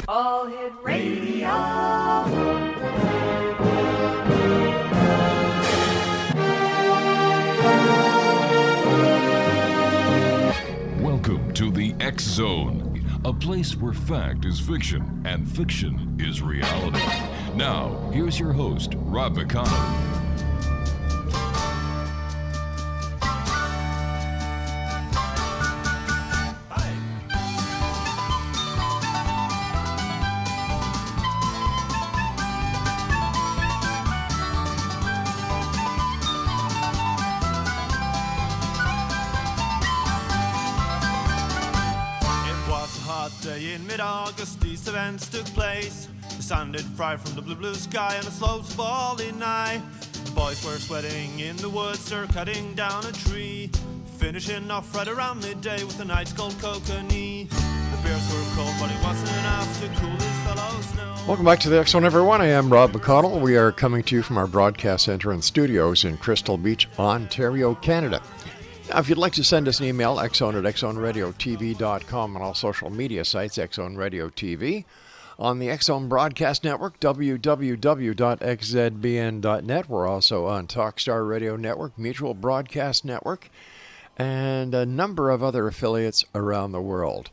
All Hit Radio. Welcome to the X Zone, a place where fact is fiction and fiction is reality. Now, here's your host, Rob McConnell. In mid-August, these events took place. The sun did fry from the blue sky and the slopes falling nigh. The boys were sweating in the woods, they're cutting down a tree, finishing off right around midday with a nice cold kokanee. The beers were cold, but it wasn't enough to cool these fellows now. Welcome back to the X Zone, everyone. I am Rob McConnell. We are coming to you from our broadcast center and studios in Crystal Beach, Ontario, Canada. Now, if you'd like to send us an email, xzone@xzoneradiotv.com, on all social media sites, Xzone Radio TV. On the Xzone Broadcast Network, www.xzbn.net. We're also on Talkstar Radio Network, Mutual Broadcast Network, and a number of other affiliates around the world.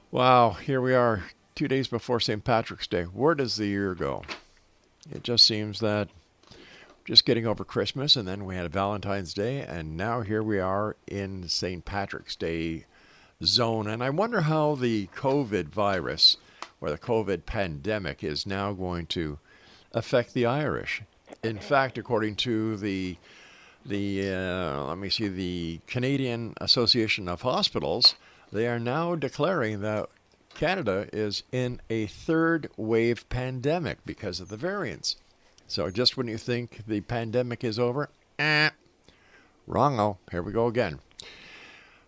Wow, here we are, 2 days before St. Patrick's Day. Where does the year go? It just seems that just getting over Christmas, and then we had Valentine's Day, and now here we are in St. Patrick's Day zone. And I wonder how the COVID virus, or the COVID pandemic, is now going to affect the Irish. In fact, according to the Canadian Association of Hospitals, they are now declaring that Canada is in a third wave pandemic because of the variants. So just when you think the pandemic is over, wrong-o. Here we go again.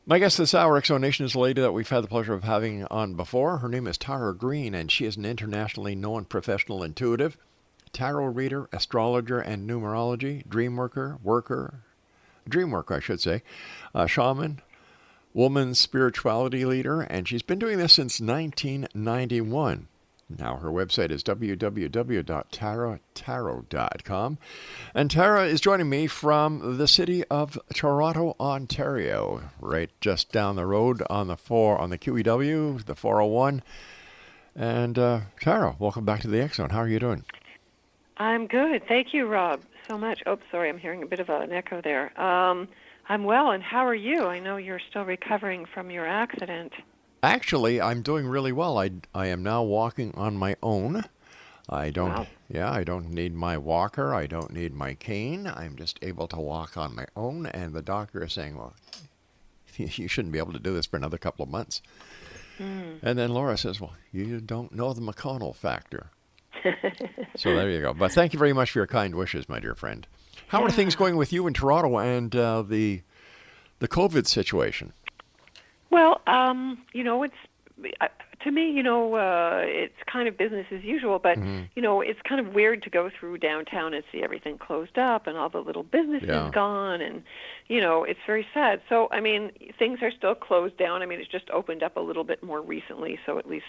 My guest this hour, X Zone Nation, is a lady that we've had the pleasure of having on before. Her name is Tara Greene, and she is an internationally known professional intuitive, tarot reader, astrologer, and numerology, dream worker, shaman, woman spirituality leader, and she's been doing this since 1991. Now, her website is www.taratarot.com. And Tara is joining me from the city of Toronto, Ontario, right just down the road on the QEW, the 401. And Tara, welcome back to the X Zone. How are you doing? I'm good. Thank you, Rob, so much. Oh, sorry, I'm hearing a bit of an echo there. I'm well, and how are you? I know you're still recovering from your accident. Actually, I'm doing really well. I am now walking on my own. I don't need my walker. I don't need my cane. I'm just able to walk on my own. And the doctor is saying, well, you shouldn't be able to do this for another couple of months. And then Laura says, well, you don't know the McConnell factor. So there you go. But thank you very much for your kind wishes, my dear friend. How are things going with you in Toronto and the COVID situation? Well, it's to me, it's kind of business as usual, but, it's kind of weird to go through downtown and see everything closed up and all the little businesses gone, and, it's very sad. So, I mean, things are still closed down. I mean, it's just opened up a little bit more recently, so at least,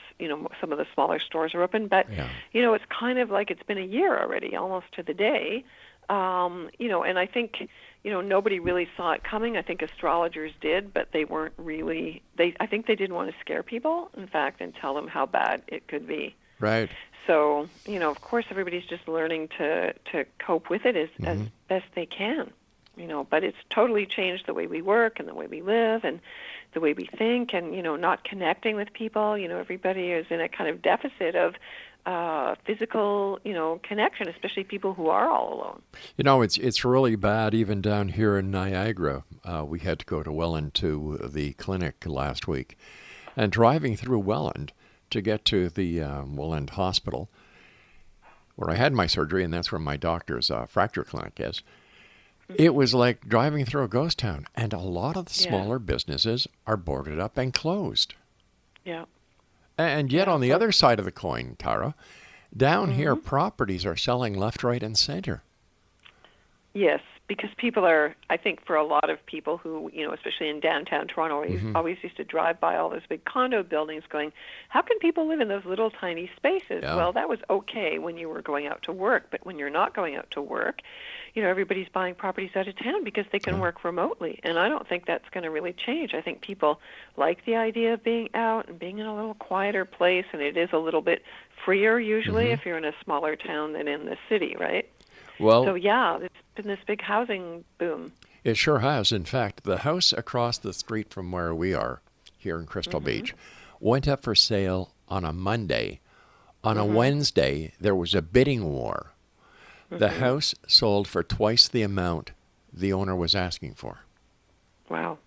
some of the smaller stores are open, but, it's kind of like it's been a year already, almost to the day. And I think, nobody really saw it coming. I think astrologers did, but they weren't really, I think they didn't want to scare people, in fact, and tell them how bad it could be. Right. So, of course, everybody's just learning to cope with it as best they can, but it's totally changed the way we work and the way we live and the way we think and, not connecting with people. Everybody is in a kind of deficit of physical, connection, especially people who are all alone. It's really bad even down here in Niagara. We had to go to Welland to the clinic last week. And driving through Welland to get to the Welland Hospital, where I had my surgery, and that's where my doctor's fracture clinic is, it was like driving through a ghost town. And a lot of the smaller businesses are boarded up and closed. Yeah. And yet on the other side of the coin, Tara, down here properties are selling left, right, and center. Yes, because people are, I think for a lot of people who, especially in downtown Toronto, always used to drive by all those big condo buildings going, how can people live in those little tiny spaces? Yeah. Well, that was okay when you were going out to work, but when you're not going out to work, everybody's buying properties out of town because they can work remotely. And I don't think that's going to really change. I think people like the idea of being out and being in a little quieter place, and it is a little bit freer usually if you're in a smaller town than in the city, right? Well, So, yeah, it's been this big housing boom. it sure has. In fact, the house across the street from where we are here in Crystal Beach went up for sale on a Monday. On a Wednesday, there was a bidding war. The house sold for twice the amount the owner was asking for. Wow.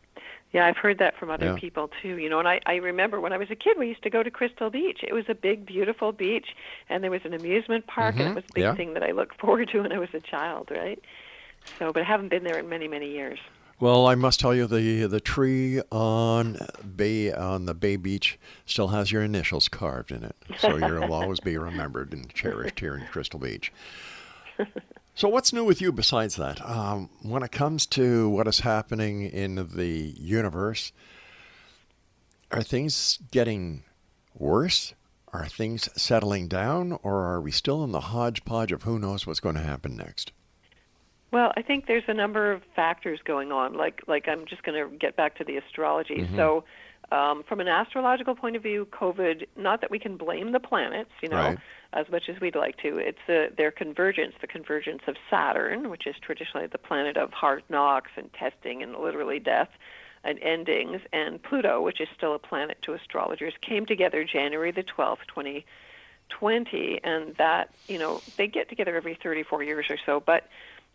Yeah, I've heard that from other people too. And I remember when I was a kid, we used to go to Crystal Beach. It was a big, beautiful beach, and there was an amusement park, and it was a big thing that I looked forward to when I was a child, right? So, but I haven't been there in many, many years. Well, I must tell you, the tree on the Bay Beach still has your initials carved in it, so you'll always be remembered and cherished here in Crystal Beach. So what's new with you besides that? When it comes to what is happening in the universe, are things getting worse? Are things settling down? Or are we still in the hodgepodge of who knows what's going to happen next? Well, I think there's a number of factors going on. Like I'm just going to get back to the astrology. So from an astrological point of view, COVID, not that we can blame the planets, as much as we'd like to. It's their convergence, the convergence of Saturn, which is traditionally the planet of hard knocks and testing and literally death and endings, and Pluto, which is still a planet to astrologers, came together January the 12th, 2020, and that, they get together every 34 years or so, but,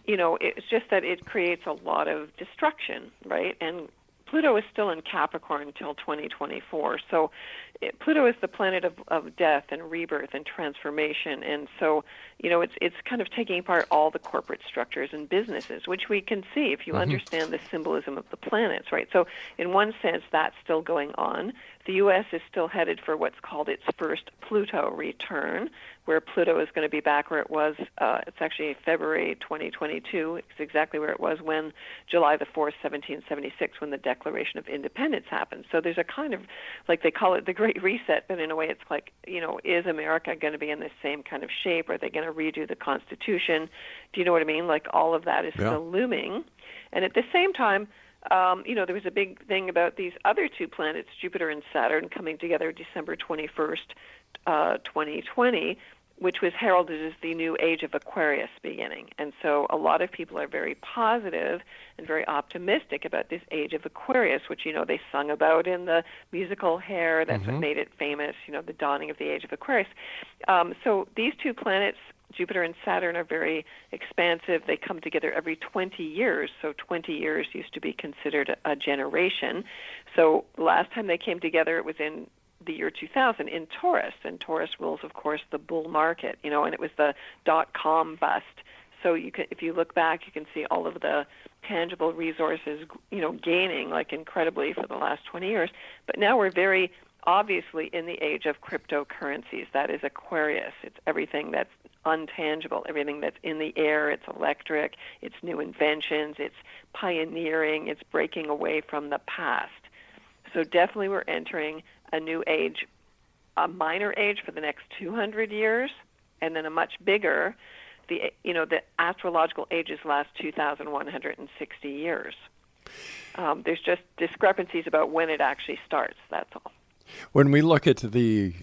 it's just that it creates a lot of destruction, right? And Pluto is still in Capricorn until 2024. So Pluto is the planet of death and rebirth and transformation. And so, it's kind of taking apart all the corporate structures and businesses, which we can see if you understand the symbolism of the planets, right? So in one sense, that's still going on. The U.S. is still headed for what's called its first Pluto return, where Pluto is going to be back where it was. It's actually February 2022. It's exactly where it was when July the 4th, 1776, when the Declaration of Independence happened. So there's a kind of, like they call it the Great Reset, but in a way it's like, is America going to be in the same kind of shape? Are they going to redo the Constitution? Do you know what I mean? Like all of that is still looming. And at the same time, there was a big thing about these other two planets, Jupiter and Saturn, coming together December 21st, 2020, which was heralded as the new age of Aquarius beginning. And so a lot of people are very positive and very optimistic about this age of Aquarius, which, they sung about in the musical Hair. That's what made it famous, the dawning of the age of Aquarius. So these two planets, Jupiter and Saturn, are very expansive. They come together every 20 years. So 20 years used to be considered a generation. So last time they came together, it was in the year 2000 in Taurus. And Taurus rules, of course, the bull market, and it was the .com bust. So if you look back, you can see all of the tangible resources, gaining like incredibly for the last 20 years. But now we're very obviously in the age of cryptocurrencies. That is Aquarius. It's everything that's untangible, everything that's in the air. It's electric, it's new inventions, it's pioneering, it's breaking away from the past. So definitely we're entering a new age, a minor age for the next 200 years, and then a much bigger, the astrological ages last 2,160 years. There's just discrepancies about when it actually starts, that's all. When we look at the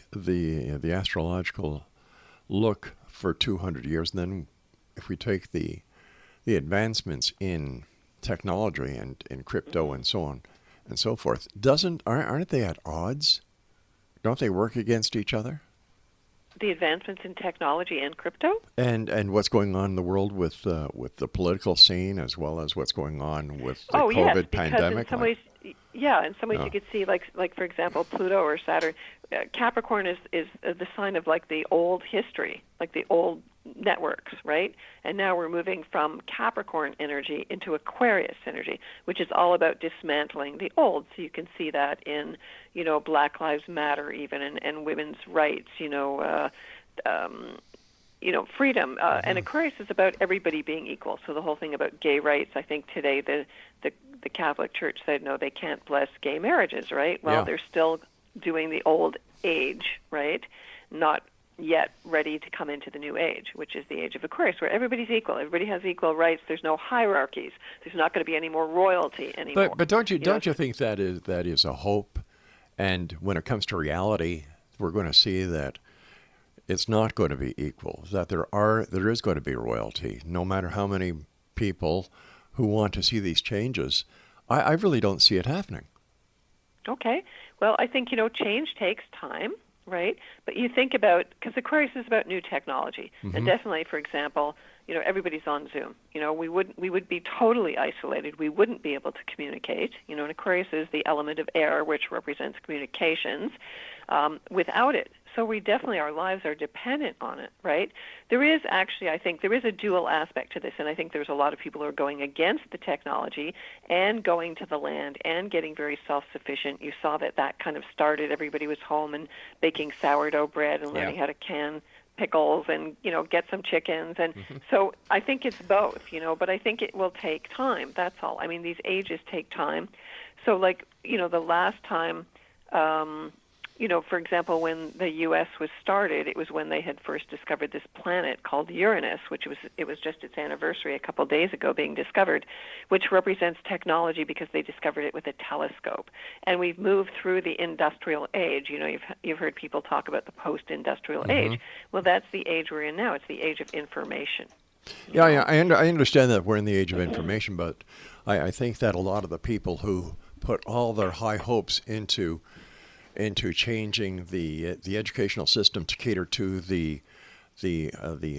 astrological look for 200 years, and then if we take the advancements in technology and in crypto and so on and so forth, aren't they at odds? Don't they work against each other? The advancements in technology and crypto? And what's going on in the world with the political scene, as well as what's going on with the COVID pandemic? In some ways, you could see, like for example, Pluto or Saturn. Capricorn is the sign of like the old history, like the old networks, right? And now we're moving from Capricorn energy into Aquarius energy, which is all about dismantling the old. So you can see that in, Black Lives Matter even, and women's rights, freedom. And Aquarius is about everybody being equal. So the whole thing about gay rights, I think today the Catholic Church said, no, they can't bless gay marriages, right? Well, they're still doing the old age, right? Not yet ready to come into the new age, which is the age of Aquarius, where everybody's equal. Everybody has equal rights. There's no hierarchies. There's not going to be any more royalty anymore. But don't you think that is a hope? And when it comes to reality, we're going to see that it's not going to be equal, that there is going to be royalty, no matter how many people who want to see these changes. I really don't see it happening. Okay. Well, I think, change takes time, right? But you think about, because Aquarius is about new technology. And definitely, for example, everybody's on Zoom. We would be totally isolated. We wouldn't be able to communicate. And Aquarius is the element of air, which represents communications. Without it, so our lives are dependent on it, right? There is actually, I think, there is a dual aspect to this, and I think there's a lot of people who are going against the technology and going to the land and getting very self-sufficient. You saw that kind of started. Everybody was home and baking sourdough bread and learning how to can pickles and, get some chickens. And so I think it's both, but I think it will take time. That's all. I mean, these ages take time. So the last time, for example, when the U.S. was started, it was when they had first discovered this planet called Uranus, it was just its anniversary a couple days ago being discovered, which represents technology because they discovered it with a telescope. And we've moved through the industrial age. You've heard people talk about the post-industrial age. Well, that's the age we're in now. It's the age of information. Yeah, I understand that we're in the age of information, but I think that a lot of the people who put all their high hopes into changing the educational system to cater to the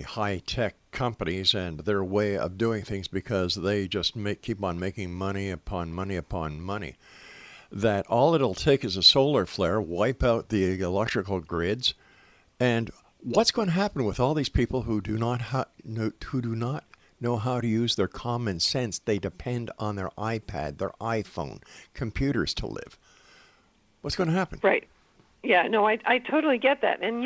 high-tech companies and their way of doing things, because they just keep on making money upon money upon money, that all it'll take is a solar flare, wipe out the electrical grids, and what's going to happen with all these people who do not know how to use their common sense? They depend on their iPad, their iPhone, computers to live. What's going to happen? Right. Yeah, no, I totally get that. And,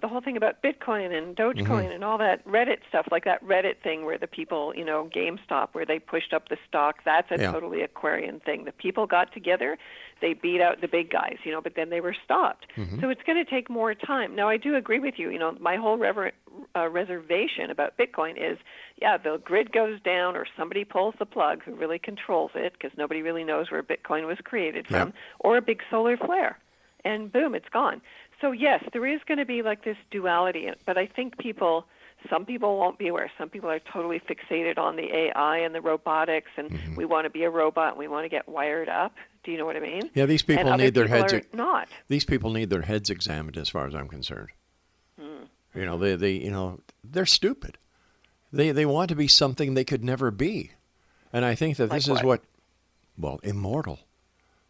the whole thing about Bitcoin and Dogecoin and all that Reddit stuff, like that Reddit thing where the people, GameStop, where they pushed up the stock, that's a totally Aquarian thing. The people got together, they beat out the big guys, but then they were stopped. So it's going to take more time. Now, I do agree with you. My whole reservation about Bitcoin is, the grid goes down or somebody pulls the plug who really controls it, because nobody really knows where Bitcoin was created from, or a big solar flare, and boom, it's gone. So yes, there is going to be this duality, but I think some people won't be aware. Some people are totally fixated on the AI and the robotics, and we want to be a robot and we want to get wired up. Do you know what I mean? Yeah, these people need their heads. Not. These people need their heads examined, as far as I'm concerned. They're stupid. They want to be something they could never be, and I think that this is immortal.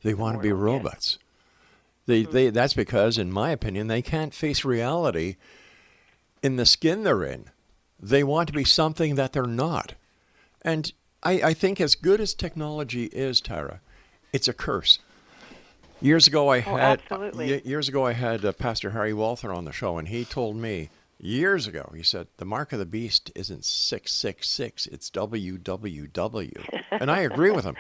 They want to be robots. That's because, in my opinion, they can't face reality in the skin they're in. They want to be something that they're not. And I think as good as technology is, Tara, it's a curse. Years ago, I had Pastor Harry Walther on the show, and he told me, years ago, he said, the mark of the beast isn't 666, it's WWW. And I agree with him.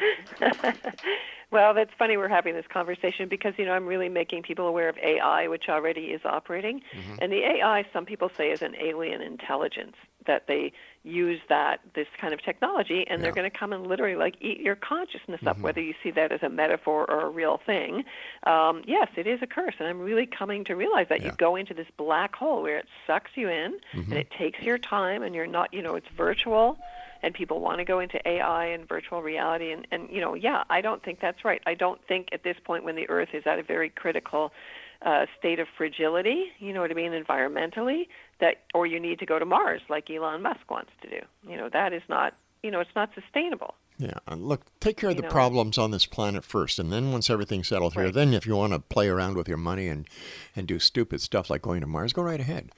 Well, that's funny we're having this conversation because, I'm really making people aware of AI, which already is operating. And the AI, some people say, is an alien intelligence, that they use this kind of technology, and they're going to come and literally eat your consciousness up, whether you see that as a metaphor or a real thing. Yes, it is a curse, and I'm really coming to realize that you go into this black hole where it sucks you in, and it takes your time, and you're not, it's virtual. And people want to go into AI and virtual reality. And I don't think that's right. I don't think at this point, when the Earth is at a very critical state of fragility, you know what I mean, environmentally, or you need to go to Mars like Elon Musk wants to do. That is not, it's not sustainable. Yeah, look, take care of the problems on this planet first, and then once everything's settled here, then if you want to play around with your money and do stupid stuff like going to Mars, go right ahead.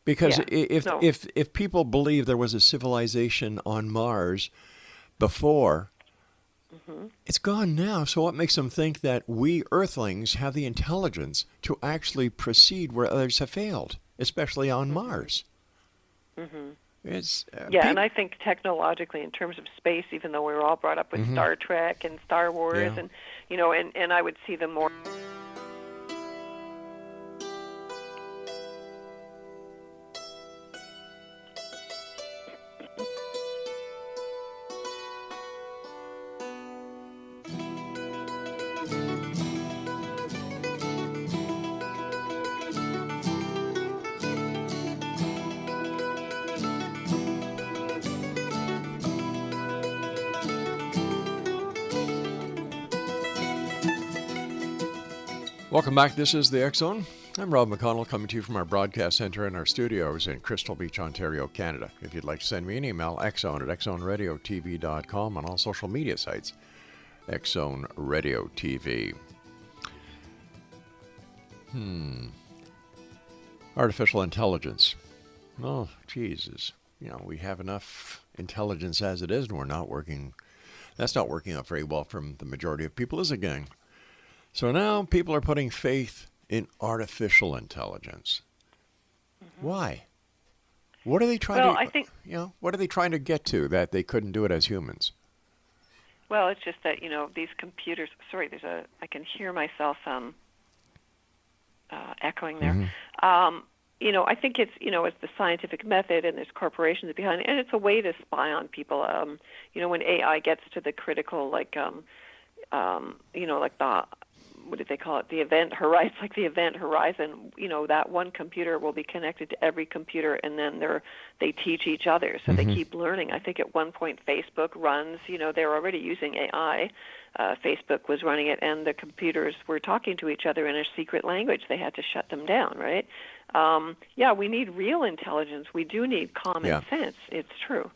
Because if people believe there was a civilization on Mars before, it's gone now. So what makes them think that we Earthlings have the intelligence to actually proceed where others have failed? especially on Mars. It's Yeah, and I think technologically, in terms of space, even though we were all brought up with Star Trek and Star Wars, and and I would see them more. Welcome back. This is the X Zone. I'm Rob McConnell, coming to you from our broadcast center in our studios in Crystal Beach, Ontario, Canada. If you'd like to send me an email, xzone@xzoneradiotv.com, on all social media sites, X-Zone Radio TV. Artificial intelligence. Oh, Jesus. We have enough intelligence as it is, and we're not working. That's not working out very well from the majority of people, is it, gang? So now people are putting faith in artificial intelligence. Why? What are they trying to? I think, what are they trying to get to that they couldn't do it as humans? Well, it's just that these computers. Sorry, I can hear myself echoing there. I think it's it's the scientific method, and there's corporations behind it, and it's a way to spy on people. When AI gets to the critical, like the what did they call it? The event horizon, that one computer will be connected to every computer, and then they teach each other, so they keep learning. I think at one point Facebook runs, they're already using AI. Facebook was running it, and the computers were talking to each other in a secret language. They had to shut them down, right? We need real intelligence. We do need common sense. It's true,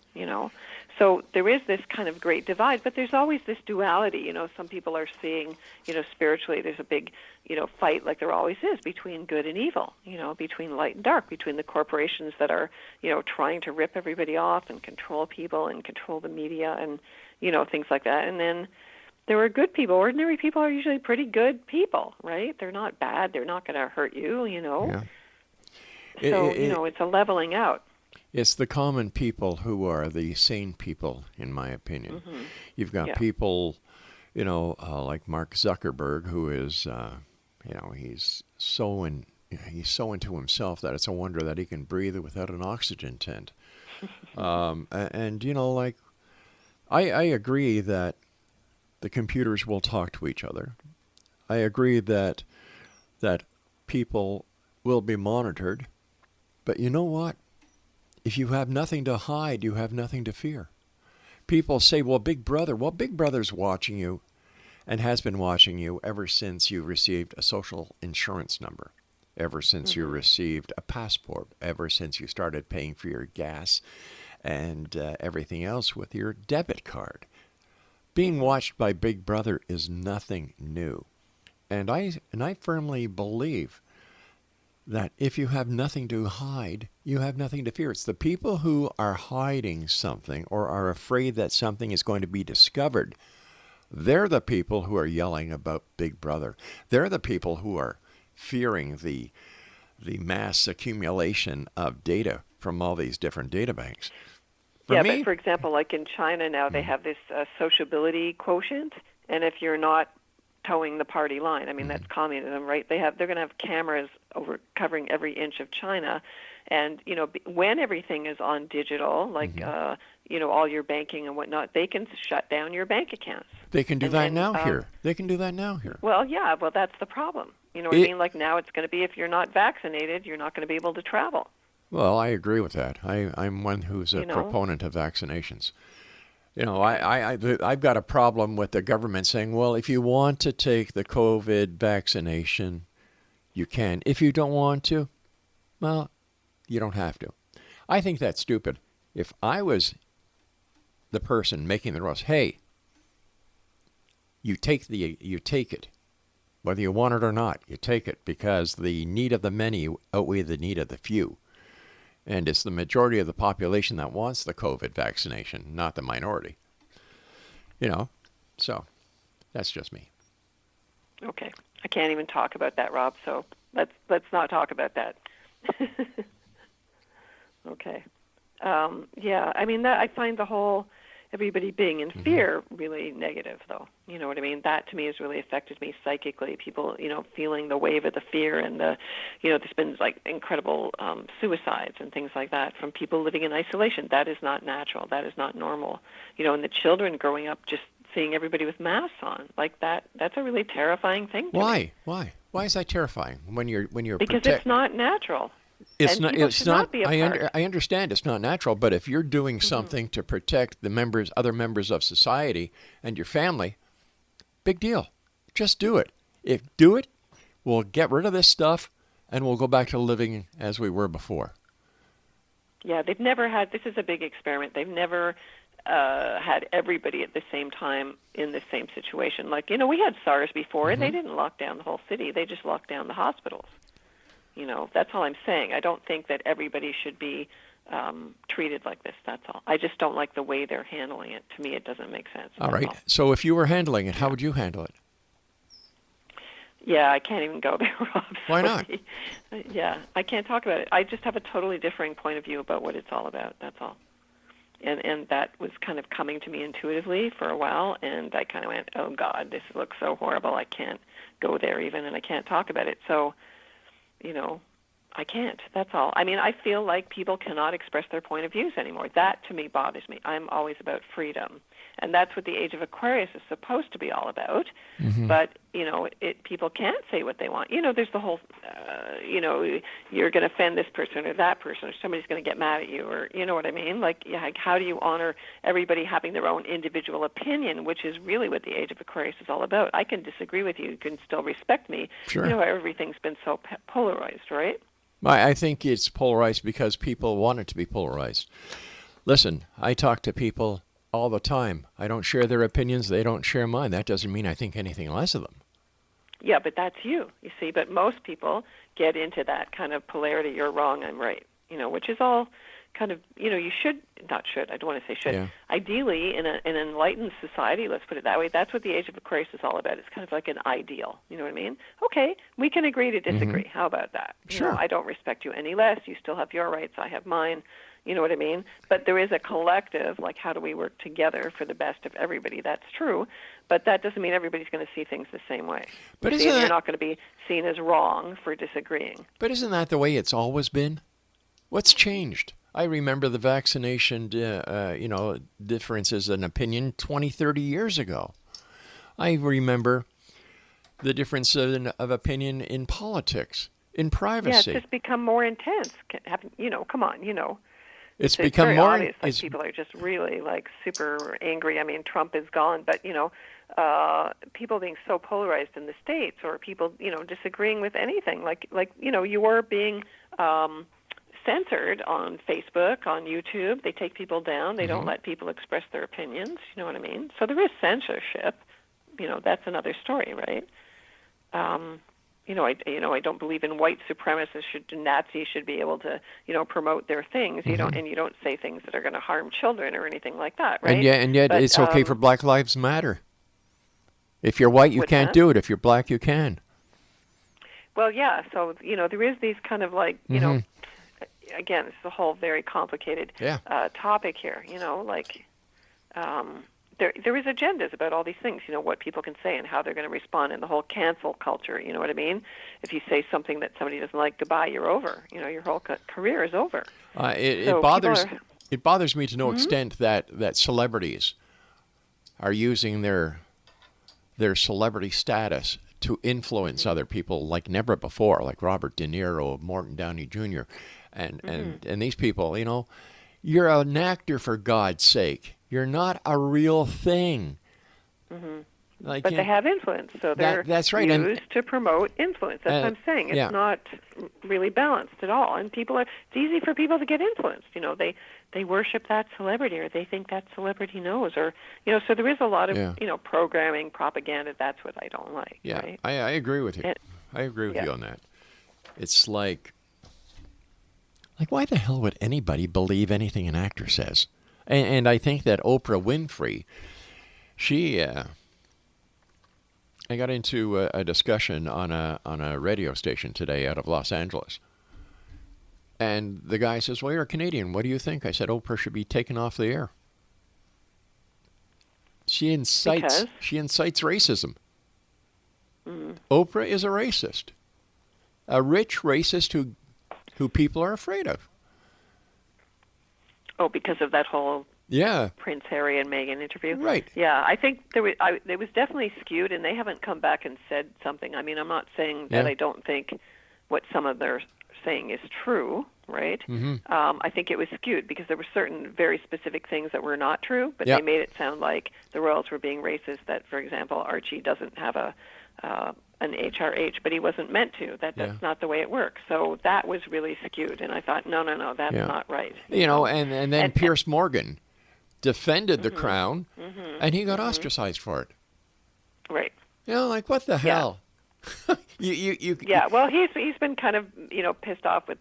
So there is this kind of great divide, but there's always this duality. Some people are seeing, spiritually, there's a big, fight, like there always is, between good and evil, between light and dark, between the corporations that are, trying to rip everybody off and control people and control the media and, things like that. And then there are good people. Ordinary people are usually pretty good people, right? They're not bad. They're not going to hurt you, Yeah. So, it's a leveling out. It's the common people who are the sane people, in my opinion. You've got people, like Mark Zuckerberg, who is, he's so into himself that it's a wonder that he can breathe without an oxygen tent. I agree that the computers will talk to each other. I agree that people will be monitored. But you know what? If you have nothing to hide, you have nothing to fear. People say, Big Brother's watching you and has been watching you ever since you received a social insurance number, ever since you received a passport, ever since you started paying for your gas and everything else with your debit card. Being watched by Big Brother is nothing new. And I firmly believe that if you have nothing to hide, you have nothing to fear. It's the people who are hiding something or are afraid that something is going to be discovered. They're the people who are yelling about Big Brother. They're the people who are fearing the mass accumulation of data from all these different data banks. But for example, like in China now, they have this sociability quotient, and if you're not towing the party line. I mean, that's communism, right? They're going to have cameras covering every inch of China, and when everything is on digital, like all your banking and whatnot, they can shut down your bank accounts. They can do that now here. They can do that now here. Well, yeah. Well, that's the problem. You know what I mean? Like now, it's going to be if you're not vaccinated, you're not going to be able to travel. Well, I agree with that. I'm one who's a proponent of vaccinations. I've got a problem with the government saying, well, if you want to take the COVID vaccination, you can. If you don't want to, well, you don't have to. I think that's stupid. If I was the person making the rules, hey, you take it. Whether you want it or not, you take it because the need of the many outweigh the need of the few. And it's the majority of the population that wants the COVID vaccination, not the minority. So that's just me. Okay. I can't even talk about that, Rob, so let's not talk about that. Okay. Yeah, I mean, that I find the whole everybody being in fear really negative, though. You know what I mean? That to me has really affected me psychically. People, feeling the wave of the fear and there's been like incredible suicides and things like that from people living in isolation. That is not natural. That is not normal. And the children growing up just seeing everybody with masks on, like that's a really terrifying thing to me. Why is that terrifying when you're Because it's not natural. It's and not. people It's should not. be a part. I understand it's not natural, but if you're doing something to protect the other members of society, and your family, big deal. Just do it. Do it, we'll get rid of this stuff, and we'll go back to living as we were before. Yeah, they've never had. This is a big experiment. They've never had everybody at the same time in the same situation. Like we had SARS before, and they didn't lock down the whole city. They just locked down the hospitals. That's all I'm saying. I don't think that everybody should be treated like this. That's all. I just don't like the way they're handling it. To me, it doesn't make sense. All right. So if you were handling it, how would you handle it? Yeah, I can't even go there, Rob. Why not? Yeah, I can't talk about it. I just have a totally differing point of view about what it's all about. That's all. And that was kind of coming to me intuitively for a while, and I kind of went, oh, God, this looks so horrible. I can't go there even, and I can't talk about it. So, I can't. That's all. I mean, I feel like people cannot express their point of views anymore. That, to me, bothers me. I'm always about freedom. And that's what the Age of Aquarius is supposed to be all about. But, people can't say what they want. There's the whole, you're going to offend this person or that person, or somebody's going to get mad at you, or, you know what I mean? Like, how do you honor everybody having their own individual opinion, which is really what the Age of Aquarius is all about? I can disagree with you. You can still respect me. Sure. Everything's been so polarized, right? I think it's polarized because people want it to be polarized. Listen, I talk to people all the time. I don't share their opinions. They don't share mine. That doesn't mean I think anything less of them. Yeah, but that's you see. But most people get into that kind of polarity. You're wrong, I'm right. Which is all kind of, you I don't want to say should. Yeah. Ideally, in an enlightened society, let's put it that way, that's what the Age of Aquarius is all about. It's kind of like an ideal. You know what I mean? Okay, we can agree to disagree. How about that? Sure. I don't respect you any less. You still have your rights. I have mine. You know what I mean? But there is a collective, like how do we work together for the best of everybody? That's true. But that doesn't mean everybody's going to see things the same way. But you're not going to be seen as wrong for disagreeing. But isn't that the way it's always been? What's changed? I remember the vaccination, differences in opinion 20, 30 years ago. I remember the difference of opinion in politics, in privacy. Yeah, it's just become more intense. Come on, It's very become more. obvious. Like people are just really super angry. I mean, Trump is gone, but people being so polarized in the States, or people disagreeing with anything. Like you are being censored on Facebook, on YouTube. They take people down. They don't let people express their opinions. You know what I mean? So there is censorship. That's another story, right? I don't believe in white supremacists. Nazis should be able to, promote their things. You don't say things that are going to harm children or anything like that, right? And yet, it's okay for Black Lives Matter. If you're white, you can't do it. If you're black, you can. Well, yeah. So there is these kind of like, again, it's a whole very complicated topic here. There is agendas about all these things, what people can say and how they're going to respond, and the whole cancel culture, you know what I mean? If you say something that somebody doesn't like, goodbye, you're over. Your whole career is over. It bothers me to no extent that celebrities are using their celebrity status to influence other people like never before, like Robert De Niro, Morton Downey Jr., and these people, you're an actor, for God's sake. You're not a real thing. But they have influence, so they're that's right. used to promote influence. That's what I'm saying. It's not really balanced at all. And it's easy for people to get influenced. They worship that celebrity, or they think that celebrity knows, or so there is a lot of programming, propaganda. That's what I don't like. Yeah, right? I agree with you. I agree with you on that. It's like why the hell would anybody believe anything an actor says? And I think that Oprah Winfrey, I got into a discussion on a radio station today out of Los Angeles, And the guy says, well, you're a Canadian. What do you think? I said, Oprah should be taken off the air. She incites racism. Oprah is a racist. A rich racist who people are afraid of. Oh, because of that whole Prince Harry and Meghan interview? Right. Yeah, I think it was definitely skewed, and they haven't come back and said something. I mean, I'm not saying that I don't think what some of their saying is true, right? Mm-hmm. I think it was skewed because there were certain very specific things that were not true, but they made it sound like the royals were being racist, that, for example, Archie doesn't have an HRH, but he wasn't meant to. That's not the way it works. So that was really skewed, and I thought, no, that's not right. You know, and then Piers Morgan defended the crown, and he got ostracized for it. Right. You know, like, what the hell? Yeah, well, he's been kind of, pissed off with,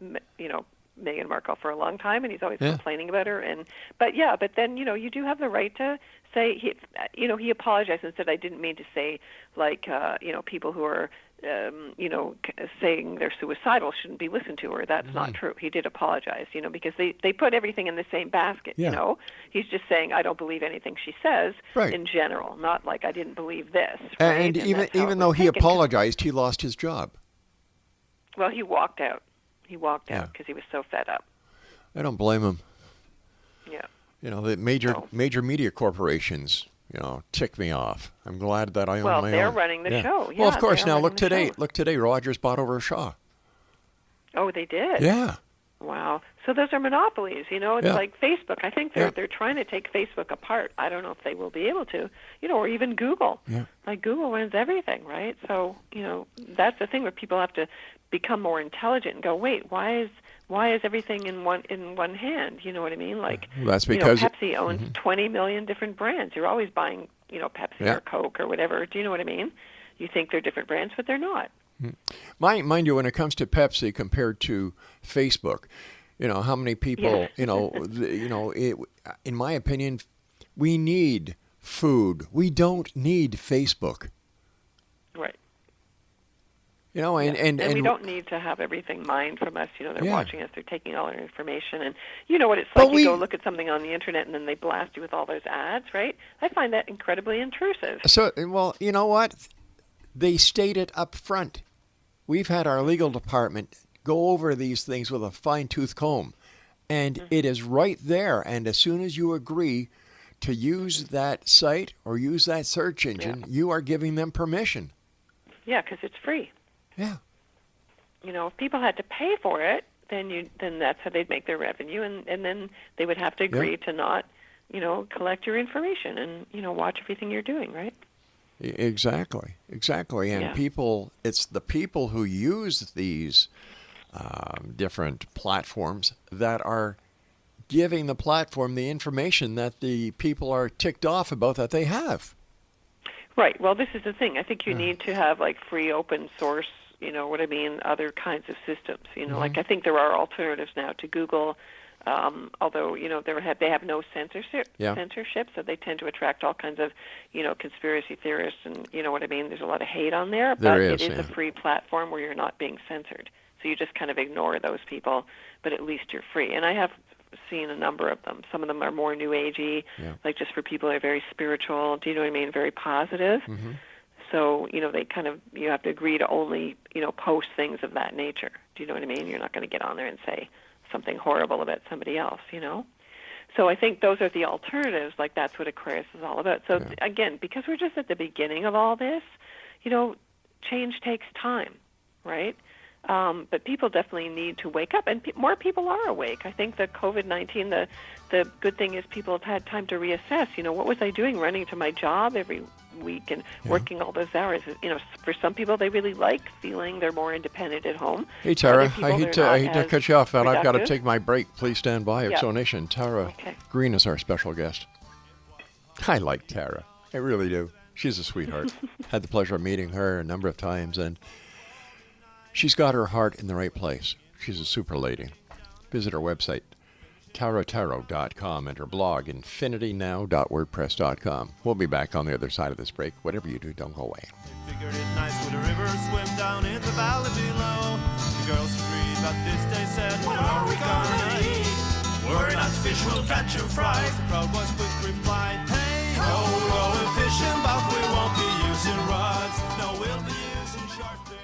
Meghan Markle for a long time, and he's always complaining about her. But then, you do have the right to say, he apologized and said, I didn't mean to say, like, people who are, saying they're suicidal shouldn't be listened to, or that's not true. He did apologize, because they put everything in the same basket, He's just saying, I don't believe anything she says in general, not like I didn't believe this. Right? And even though he apologized, he lost his job. Well, he walked out. He walked out because he was so fed up. I don't blame him. Yeah. The major media corporations, tick me off. I'm glad that I own my own. Well, they're running the show. Yeah, well, of course. Now look today. Look today. Rogers bought over Shaw. Oh, they did. Yeah. Wow. So those are monopolies. It's like Facebook. I think they're trying to take Facebook apart. I don't know if they will be able to. Or even Google. Yeah. Like Google runs everything, right? So that's the thing where people have to become more intelligent and go, wait, why is everything in one hand? You know what I mean? Like, that's because Pepsi owns 20 million different brands. You're always buying, Pepsi or Coke or whatever. Do you know what I mean? You think they're different brands, but they're not. Mind you, when it comes to Pepsi compared to Facebook, how many people, in my opinion, we need food. We don't need Facebook. Right. And we don't need to have everything mined from us. They're watching us. They're taking all our information. And you know what it's like? You go look at something on the internet and then they blast you with all those ads, right? I find that incredibly intrusive. So, well, you know what? They state it up front. We've had our legal department go over these things with a fine-tooth comb. And it is right there. And as soon as you agree to use that site or use that search engine, you are giving them permission. Yeah, because it's free. Yeah. If people had to pay for it, then that's how they'd make their revenue, and then they would have to agree to not, collect your information and, watch everything you're doing, right? Exactly. And it's the people who use these different platforms that are giving the platform the information that the people are ticked off about that they have. Right. Well, this is the thing. I think you need to have like free open source, what I mean, other kinds of systems. Like I think there are alternatives now to Google, although, they have no censorship, so they tend to attract all kinds of, conspiracy theorists and, what I mean, there's a lot of hate on there. But it is a free platform where you're not being censored. So you just kind of ignore those people, but at least you're free. And I have seen a number of them. Some of them are more new agey, like just for people who are very spiritual, do you know what I mean, very positive. So, they kind of, you have to agree to only, post things of that nature. Do you know what I mean? You're not going to get on there and say something horrible about somebody else, So I think those are the alternatives, like that's what Aquarius is all about. So again, because we're just at the beginning of all this, change takes time, right? But people definitely need to wake up, and more people are awake. I think the COVID-19, the good thing is people have had time to reassess. What was I doing running to my job every week and working all those hours? For some people, they really like feeling they're more independent at home. Hey, Tara, I hate to cut you off, but I've got to take my break. Please stand by. Exonation. Tara Greene is our special guest. I like Tara. I really do. She's a sweetheart. Had the pleasure of meeting her a number of times, and she's got her heart in the right place. She's a super lady. Visit her website, tarataro.com, and her blog, infinitynow.wordpress.com. We'll be back on the other side of this break. Whatever you do, don't go away. They figured it nice with a river swim down in the valley below. The girls agreed, but this they said, where are we fish will catch and fry. The proud boy's quick reply, hey ho, rowing fishing, but we won't be using rods. No, we'll be using sharp spears.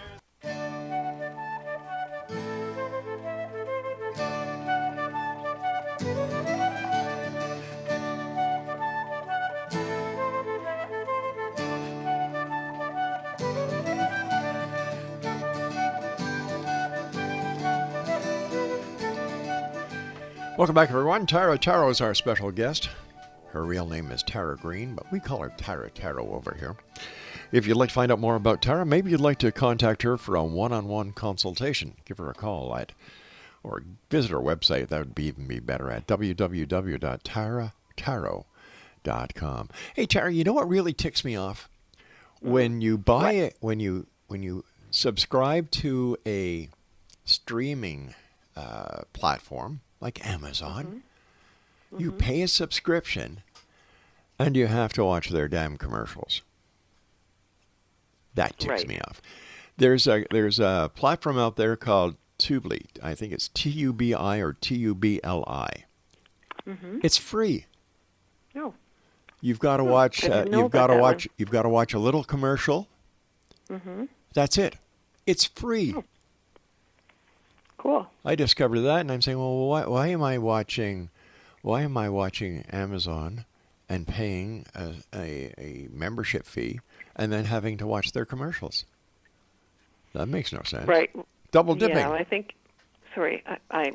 Welcome back, everyone. Tara Taro is our special guest. Her real name is Tara Greene, but we call her Tara Taro over here. If you'd like to find out more about Tara, maybe you'd like to contact her for a one-on-one consultation. Give her a call or visit her website. That would even be better at www.tarataro.com. Hey, Tara, you know what really ticks me off? When you buy it, when you subscribe to a streaming platform like Amazon, you pay a subscription and you have to watch their damn commercials. That ticks me off. There's a platform out there called Tubli. I think it's Tubi or Tubli. It's free. No. You've got to watch. You've got to watch a little commercial. That's it. It's free. Oh. Cool. I discovered that, and I'm saying, well, why am I watching Amazon and paying a membership fee and then having to watch their commercials? That makes no sense. Right. Double dipping. Yeah, I think. Sorry, I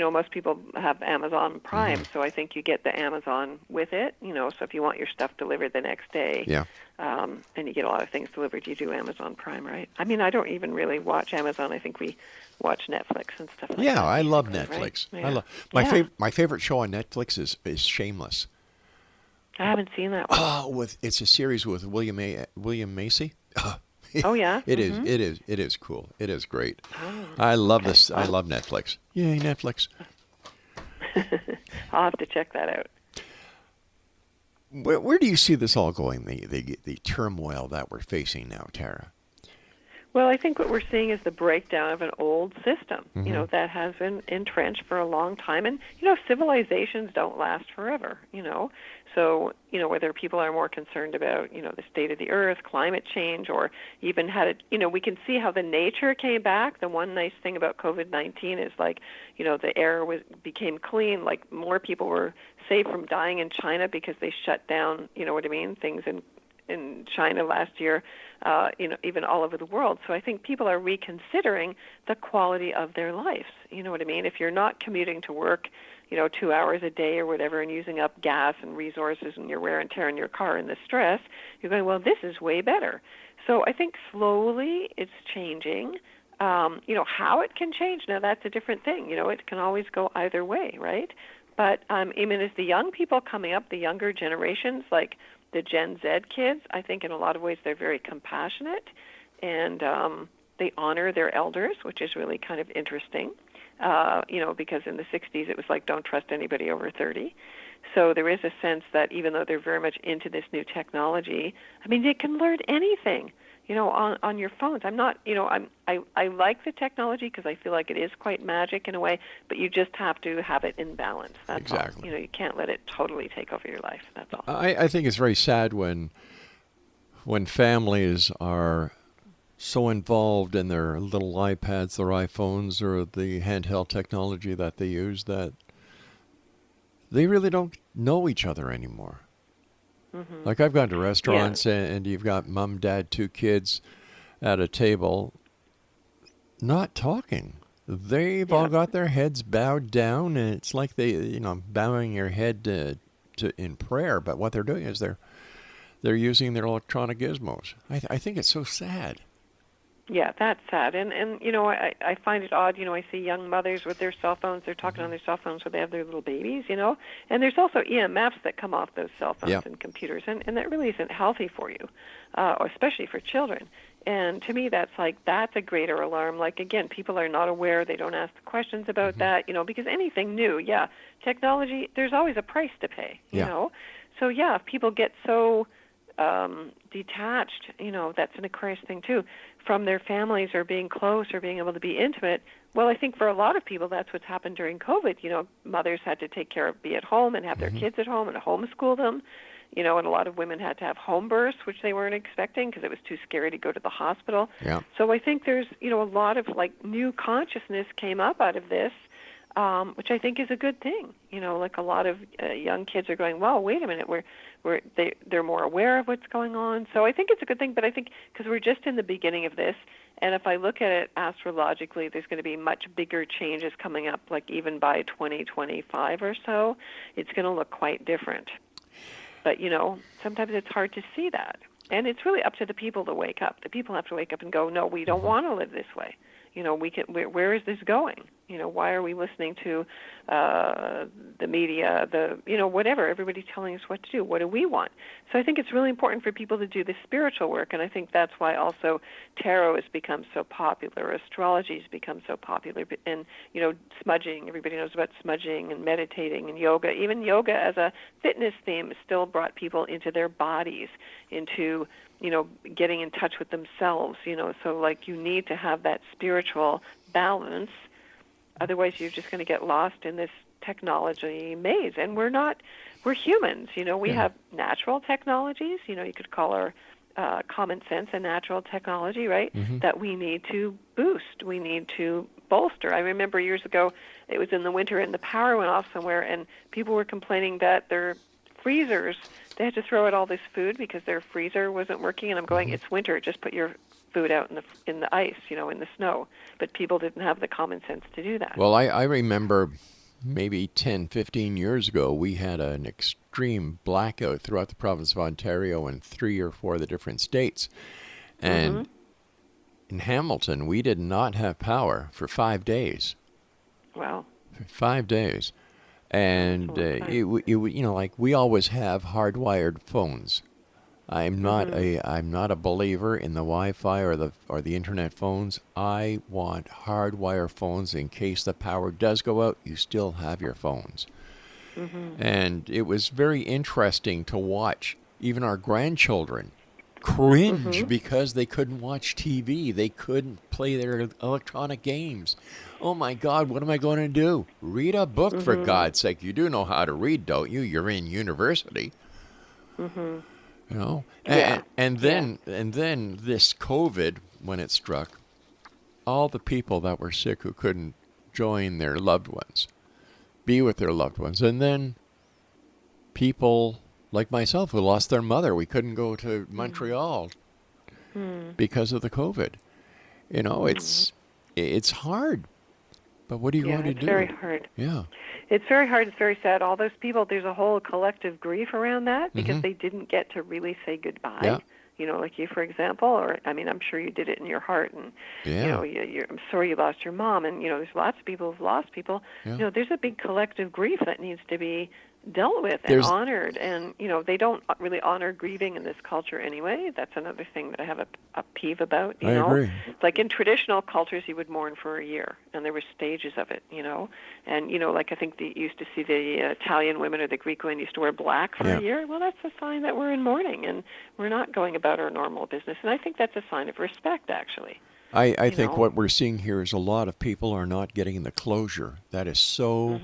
most people have Amazon Prime, so I think you get the Amazon with it. So if you want your stuff delivered the next day, and you get a lot of things delivered, you do Amazon Prime, right? I mean, I don't even really watch Amazon. I think we watch Netflix and stuff like that. Yeah, I love Netflix. Right? Yeah. I love my favorite show on Netflix is Shameless. I haven't seen that one. Oh, it's a series with William Macy. Oh yeah. It is cool. It is great. I love this. I love Netflix. Yay, Netflix. I'll have to check that out. Where do you see this all going? The turmoil that we're facing now, Tara. Well, I think what we're seeing is the breakdown of an old system, that has been entrenched for a long time. And, civilizations don't last forever, So, whether people are more concerned about, the state of the earth, climate change, or even how to, we can see how the nature came back. The one nice thing about COVID-19 is the air became clean, like more people were saved from dying in China because they shut down, things in China last year, even all over the world. So I think people are reconsidering the quality of their lives. You know what I mean? If you're not commuting to work, 2 hours a day or whatever, and using up gas and resources and your wear and tear in your car and the stress, you're going, well, this is way better. So I think slowly it's changing. How it can change, now that's a different thing. It can always go either way, right? But even as the young people coming up, the younger generations, like the Gen Z kids, I think in a lot of ways they're very compassionate, and they honor their elders, which is really kind of interesting, because in the 60s it was like don't trust anybody over 30. So there is a sense that even though they're very much into this new technology, I mean, they can learn anything, on your phones. I'm not, I like the technology because I feel like it is quite magic in a way, but you just have to have it in balance. That's exactly. all. You can't let it totally take over your life. That's all. I think it's very sad when families are so involved in their little iPads, their iPhones, or the handheld technology that they use that they really don't know each other anymore. Like I've gone to restaurants and you've got mom, dad, 2 kids at a table not talking. They've all got their heads bowed down, and it's like they, bowing your head to in prayer. But what they're doing is they're using their electronic gizmos. I think it's so sad. Yeah, that's sad. And I find it odd, I see young mothers with their cell phones, they're talking on their cell phones when they have their little babies, and there's also EMFs that come off those cell phones and computers, and that really isn't healthy for you, or especially for children. And to me, that's a greater alarm. Like, again, people are not aware, they don't ask questions about that, because anything new, technology, there's always a price to pay, you know. So, if people get so detached, that's an Aquarius thing too. from their families or being close or being able to be intimate. Well, I think for a lot of people that's what's happened during COVID. Mothers had to take care of, be at home and have their kids at home and homeschool them. And a lot of women had to have home births, which they weren't expecting because it was too scary to go to the hospital. Yeah. So I think there's, a lot of new consciousness came up out of this, which I think is a good thing. A lot of young kids are going, well, wait a minute, they're more aware of what's going on. So I think it's a good thing, but I think because we're just in the beginning of this, and if I look at it astrologically, there's going to be much bigger changes coming up, even by 2025 or so, it's going to look quite different. But, sometimes it's hard to see that. And it's really up to the people to wake up. The people have to wake up and go, no, we don't want to live this way. Where is this going? Why are we listening to the media, whatever, everybody telling us what to do? What do we want? So I think it's really important for people to do the spiritual work, and I think that's why also tarot has become so popular, astrology has become so popular, and, smudging, everybody knows about smudging and meditating and yoga. Even yoga as a fitness theme still brought people into their bodies, into getting in touch with themselves, so you need to have that spiritual balance. Otherwise, you're just going to get lost in this technology maze. And we're humans, we have natural technologies, you could call our common sense a natural technology, right? That we need to boost, we need to bolster. I remember years ago, it was in the winter and the power went off somewhere and people were complaining that their freezers, they had to throw out all this food because their freezer wasn't working. And I'm going, it's winter, just put your food out in the ice, in the snow. But people didn't have the common sense to do that. Well, I remember maybe 10, 15 years ago, we had an extreme blackout throughout the province of Ontario and 3 or 4 of the different states. And in Hamilton, we did not have power for 5 days. Wow. For 5 days. And we always have hardwired phones. I'm not a believer in the Wi-Fi or the internet phones. I want hardwire phones in case the power does go out. You still have your phones. And it was very interesting to watch even our grandchildren cringe because they couldn't watch TV. They couldn't play their electronic games. Oh my God, what am I going to do? Read a book, for God's sake. You do know how to read, don't you? You're in university. And then this COVID, when it struck, all the people that were sick who couldn't join their loved ones, be with their loved ones, and then people like myself who lost their mother. We couldn't go to Montreal because of the COVID. It's hard. But what are you going to do? It's very hard. Yeah. It's very hard. It's very sad. All those people, there's a whole collective grief around that because they didn't get to really say goodbye. Yeah. Like you, for example, or, I'm sure you did it in your heart. And, I'm sorry you lost your mom. And, there's lots of people who've lost people. Yeah. There's a big collective grief that needs to be dealt with and honored. And, they don't really honor grieving in this culture anyway. That's another thing that I have a peeve about, I agree. Like in traditional cultures, you would mourn for a year, and there were stages of it, And, I think you used to see the Italian women or the Greek women used to wear black for a year. Well, that's a sign that we're in mourning, and we're not going about our normal business. And I think that's a sign of respect, actually. I think what we're seeing here is a lot of people are not getting the closure. That is so...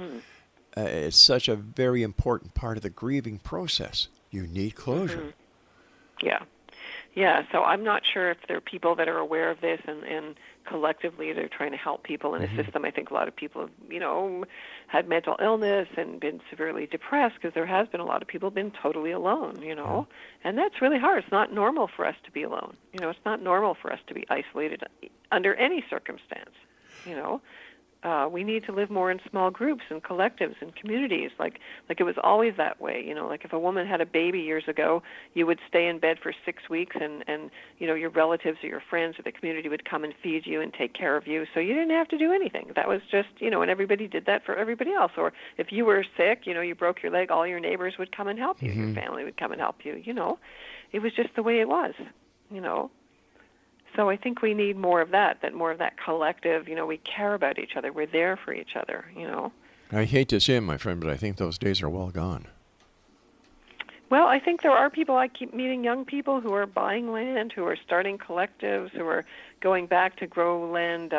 it's such a very important part of the grieving process. You need closure. Yeah, so I'm not sure if there are people that are aware of this and collectively they're trying to help people in a system. I think a lot of people have, had mental illness and been severely depressed because there has been a lot of people been totally alone, And that's really hard. It's not normal for us to be alone. It's not normal for us to be isolated under any circumstance, We need to live more in small groups and collectives and communities. Like it was always that way. Like if a woman had a baby years ago, you would stay in bed for 6 weeks and your relatives or your friends or the community would come and feed you and take care of you. So you didn't have to do anything. That was just, and everybody did that for everybody else. Or if you were sick, you broke your leg, all your neighbors would come and help you. Your family would come and help you. It was just the way it was, So I think we need more of that collective, we care about each other. We're there for each other, I hate to say it, my friend, but I think those days are well gone. Well, I think there are people, I keep meeting young people who are buying land, who are starting collectives, who are going back to grow land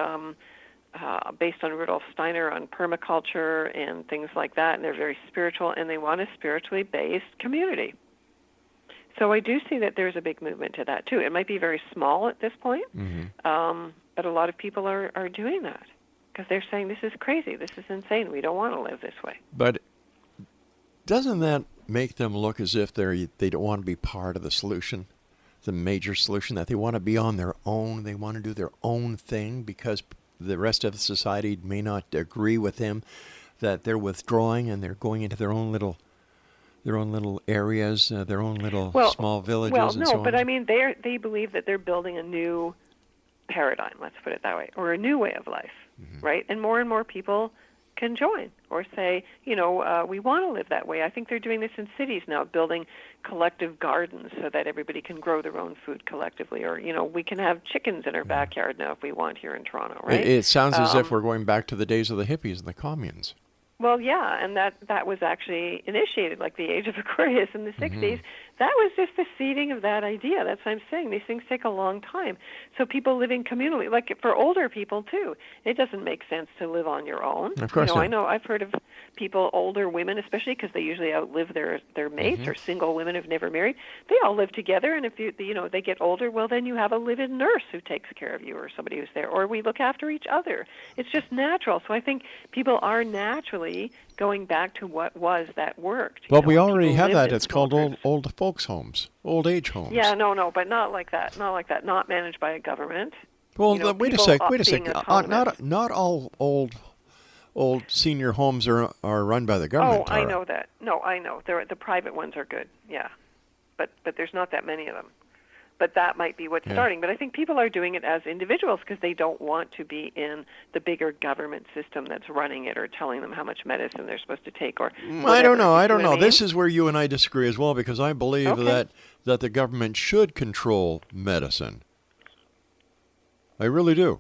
based on Rudolf Steiner on permaculture and things like that, and they're very spiritual, and they want a spiritually based community. So I do see that there's a big movement to that, too. It might be very small at this point, but a lot of people are doing that because they're saying, this is crazy, this is insane, we don't want to live this way. But doesn't that make them look as if they don't want to be part of the solution, the major solution, that they want to be on their own, they want to do their own thing because the rest of the society may not agree with them, that they're withdrawing and they're going into their own little areas, their own little small villages and so on? Well, no, but I mean, they believe that they're building a new paradigm, let's put it that way, or a new way of life, right? And more people can join or say, we want to live that way. I think they're doing this in cities now, building collective gardens so that everybody can grow their own food collectively, or, we can have chickens in our backyard now if we want here in Toronto, right? It sounds as if we're going back to the days of the hippies and the communes. Well, yeah, and that was actually initiated, like the age of Aquarius in the 60s. That was just the seeding of that idea. That's what I'm saying. These things take a long time. So people living communally, like for older people, too, it doesn't make sense to live on your own. Of course not. I know I've heard of people, older women especially, because they usually outlive their mates, or single women who've never married. They all live together, and if they get older, well, then you have a live-in nurse who takes care of you, or somebody who's there, or we look after each other. It's just natural. So I think people are naturally going back to what that worked. Well, we already have that. It's called old folks' homes, old age homes. Yeah, no, but not like that. Not like that. Not managed by a government. Well, wait a sec. Not all old senior homes are run by the government. Oh, I know that. No, I know. The private ones are good. Yeah, but there's not that many of them. But that might be what's starting. But I think people are doing it as individuals because they don't want to be in the bigger government system that's running it or telling them how much medicine they're supposed to take or whatever. I don't know. I mean? This is where you and I disagree as well, because I believe that the government should control medicine. I really do.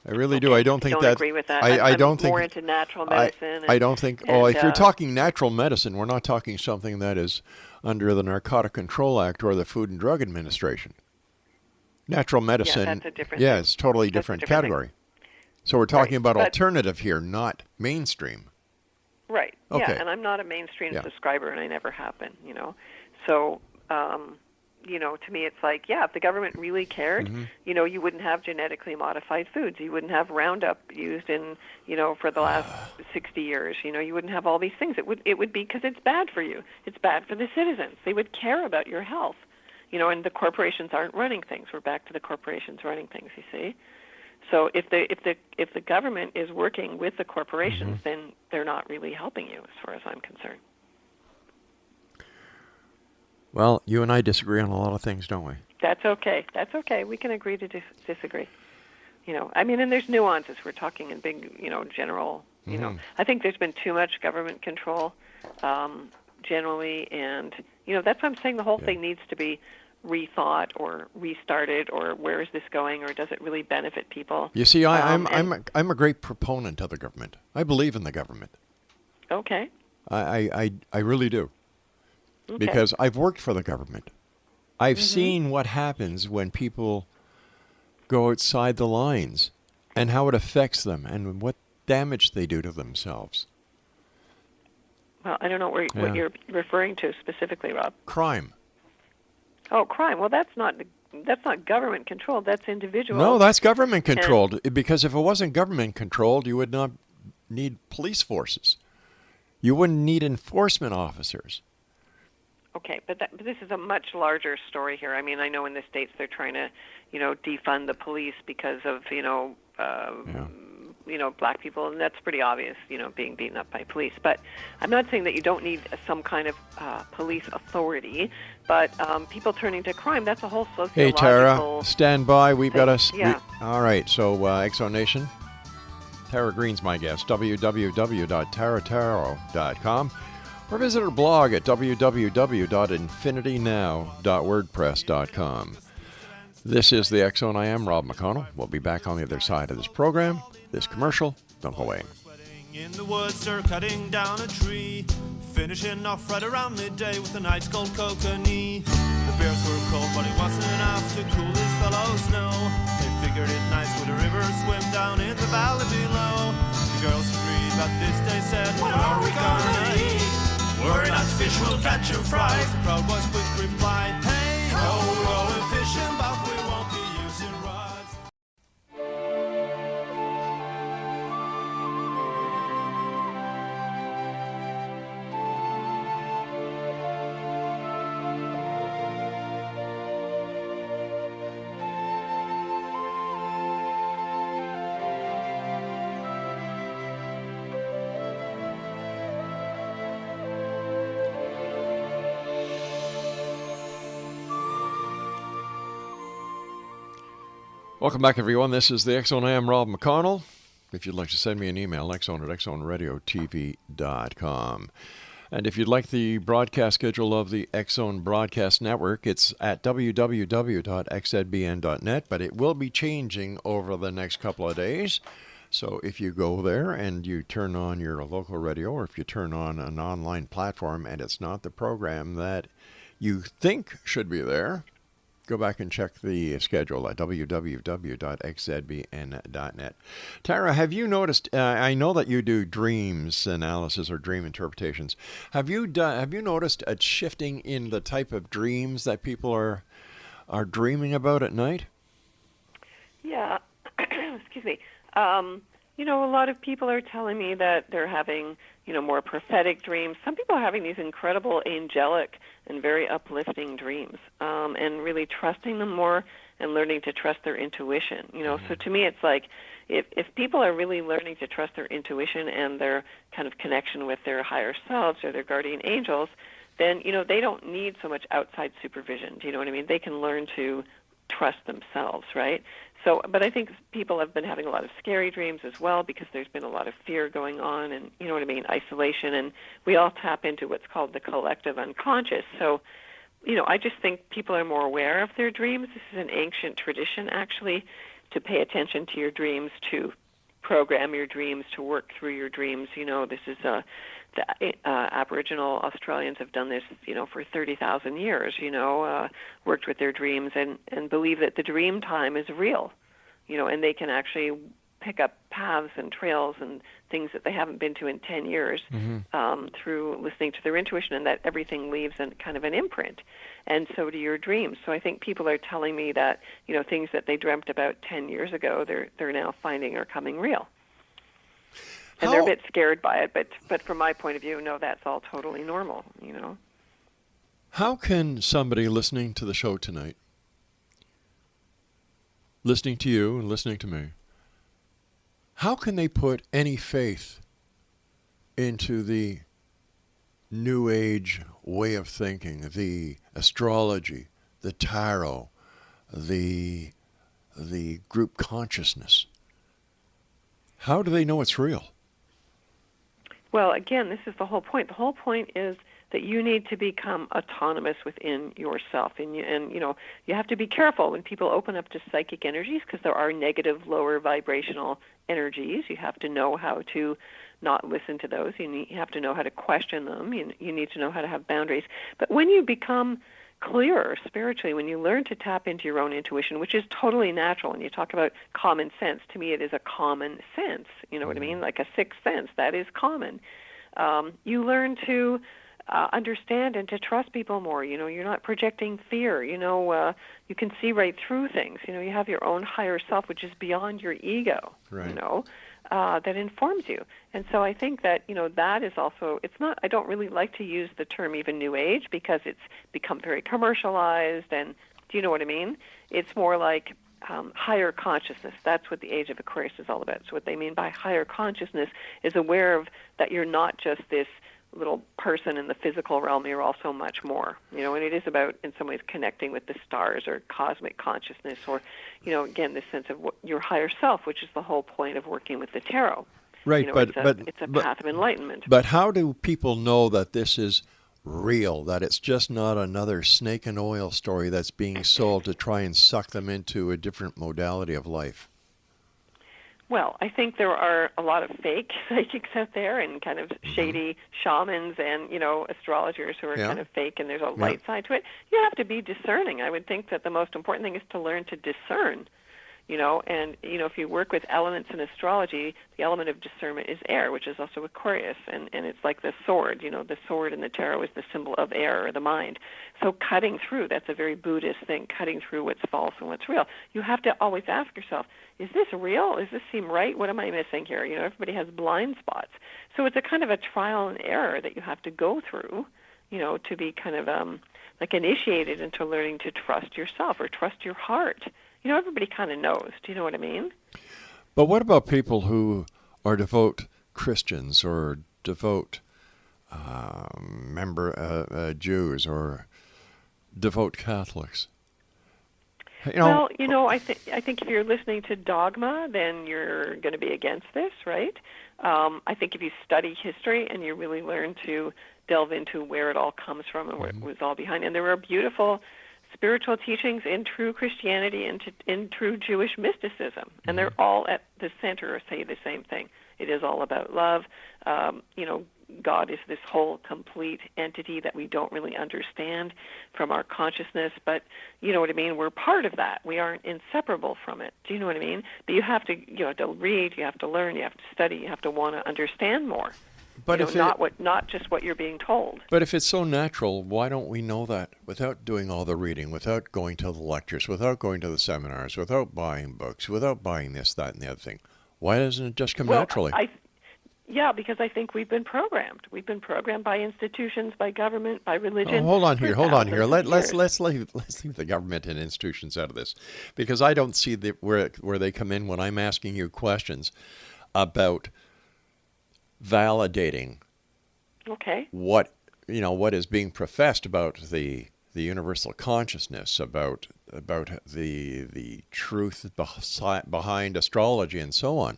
I really do. I don't think that. Agree with that. I don't think more into natural medicine. I don't think. If you're talking natural medicine, we're not talking something that is under the Narcotic Control Act or the Food and Drug Administration. Natural medicine. Yeah, that's a different. Yeah, it's totally different category. So we're talking about alternative here, not mainstream. Right. Okay. Yeah, and I'm not a mainstream subscriber, and I never have been. So. To me, it's like, if the government really cared, you wouldn't have genetically modified foods. You wouldn't have Roundup used in, for the last 60 years. You wouldn't have all these things. It would be because it's bad for you. It's bad for the citizens. They would care about your health. And the corporations aren't running things. We're back to the corporations running things, you see. So if the government is working with the corporations, then they're not really helping you, as far as I'm concerned. Well, you and I disagree on a lot of things, don't we? That's okay. We can agree to disagree. And there's nuances. We're talking in big, general, I think there's been too much government control, generally, and, that's why I'm saying the whole thing needs to be rethought or restarted, or where is this going, or does it really benefit people? You see, I'm a great proponent of the government. I believe in the government. Okay. I really do. Okay. Because I've worked for the government. I've seen what happens when people go outside the lines and how it affects them and what damage they do to themselves. Well, I don't know what you're referring to specifically, Rob. Crime. Oh, crime. Well, that's not government controlled. That's individual. No, that's government controlled. Because if it wasn't government controlled, you would not need police forces. You wouldn't need enforcement officers. Okay, but this is a much larger story here. I mean, I know in the States they're trying to, defund the police because of, black people, and that's pretty obvious, being beaten up by police. But I'm not saying that you don't need some kind of police authority, but people turning to crime, that's a whole sociological... Hey, Tara, stand by. We've got us... Yeah. All right, so X Zone Nation, Tara Greene's my guest, www.tarataro.com. Or visit our blog at www.infinitynow.wordpress.com. This is the X Zone. I am Rob McConnell. We'll be back on the other side of this program. This commercial, don't go away. In the woods, they're cutting down a tree. finishing off right around midday with a night's cold kokanee. The beers were cold, but it wasn't enough to cool these fellows, no. They figured it nice with a river swim down in the valley below. The girls agreed, but this day said, what are we gonna eat? We're not fish, we'll catch and fries. The proud boys quick replied, hey ho, we're fishing, but we won't be using rods. Welcome back, everyone. This is the X-Zone. I am Rob McConnell. If you'd like to send me an email, xzone@xzoneradiotv.com. And if you'd like the broadcast schedule of the X-Zone Broadcast Network, it's at www.xzbn.net, but it will be changing over the next couple of days. So if you go there and you turn on your local radio, or if you turn on an online platform and it's not the program that you think should be there, go back and check the schedule at www.xzbn.net. Tara, have you noticed, I know that you do dreams analysis or dream interpretations. Have you noticed a shifting in the type of dreams that people are dreaming about at night? Yeah. Excuse me. A lot of people are telling me that they're having, more prophetic dreams. Some people are having these incredible angelic and very uplifting dreams, and really trusting them more and learning to trust their intuition. So to me, it's like if people are really learning to trust their intuition and their kind of connection with their higher selves or their guardian angels, then, they don't need so much outside supervision. Do you know what I mean? They can learn to trust themselves, right? So, but I think people have been having a lot of scary dreams as well because there's been a lot of fear going on and, isolation, and we all tap into what's called the collective unconscious. So, I just think people are more aware of their dreams. This is an ancient tradition, actually, to pay attention to your dreams, to program your dreams, to work through your dreams. This is the Aboriginal Australians have done this, for 30,000 years, worked with their dreams and believe that the dream time is real, and they can actually pick up paths and trails and things that they haven't been to in 10 years through listening to their intuition, and that everything leaves kind of an imprint. And so do your dreams. So I think people are telling me that, things that they dreamt about 10 years ago, they're now finding are coming real. And they're a bit scared by it, but from my point of view, no, that's all totally normal, How can somebody listening to the show tonight, listening to you and listening to me, how can they put any faith into the New Age way of thinking, the astrology, the tarot, the group consciousness? How do they know it's real? Well, again, this is the whole point. The whole point is that you need to become autonomous within yourself. And you have to be careful when people open up to psychic energies because there are negative, lower vibrational energies. You have to know how to not listen to those. You have to know how to question them. You need to know how to have boundaries. But when you become clearer spiritually, when you learn to tap into your own intuition, which is totally natural, and you talk about common sense, to me it is a common sense, you know what I mean, like a sixth sense, that is common. You learn to understand and to trust people more. You're not projecting fear. You can see right through things. You have your own higher self, which is beyond your ego, right. That informs you. And so I think that, that is also, it's not, I don't really like to use the term even New Age because it's become very commercialized and, do you know what I mean? It's more like higher consciousness. That's what the Age of Aquarius is all about. So what they mean by higher consciousness is aware of that you're not just this little person in the physical realm, you're also much more, and it is about, in some ways, connecting with the stars or cosmic consciousness or, again, this sense of your higher self, which is the whole point of working with the tarot. Right, it's a path of enlightenment. But how do people know that this is real, that it's just not another snake and oil story that's being sold to try and suck them into a different modality of life? Well, I think there are a lot of fake psychics out there and kind of shady shamans and, astrologers who are kind of fake, and there's a light side to it. You have to be discerning. I would think that the most important thing is to learn to discern, and, if you work with elements in astrology, the element of discernment is air, which is also Aquarius, and it's like the sword. The sword in the tarot is the symbol of air or the mind. So cutting through, that's a very Buddhist thing, cutting through what's false and what's real. You have to always ask yourself, is this real? Does this seem right? What am I missing here? Everybody has blind spots. So it's a kind of a trial and error that you have to go through, to be kind of like initiated into learning to trust yourself or trust your heart. Everybody kind of knows. Do you know what I mean? But what about people who are devout Christians or devout Jews or devout Catholics? Well, I think if you're listening to dogma, then you're going to be against this, right? I think if you study history and you really learn to delve into where it all comes from and what was all behind, and there are beautiful spiritual teachings in true Christianity and in true Jewish mysticism, and they're all at the center or say the same thing. It is all about love. God is this whole complete entity that we don't really understand from our consciousness, but you know what I mean? We're part of that. We aren't inseparable from it. Do you know what I mean? But you have to read, you have to learn, you have to study, you have to want to understand more. But not just what you're being told. But if it's so natural, why don't we know that without doing all the reading, without going to the lectures, without going to the seminars, without buying books, without buying this, that, and the other thing? Why doesn't it just come naturally? Because I think we've been programmed. We've been programmed by institutions, by government, by religion. Hold on here. Let's leave the government and institutions out of this, because I don't see where they come in when I'm asking you questions about validating what is being professed about the universal consciousness, about the truth behind astrology and so on.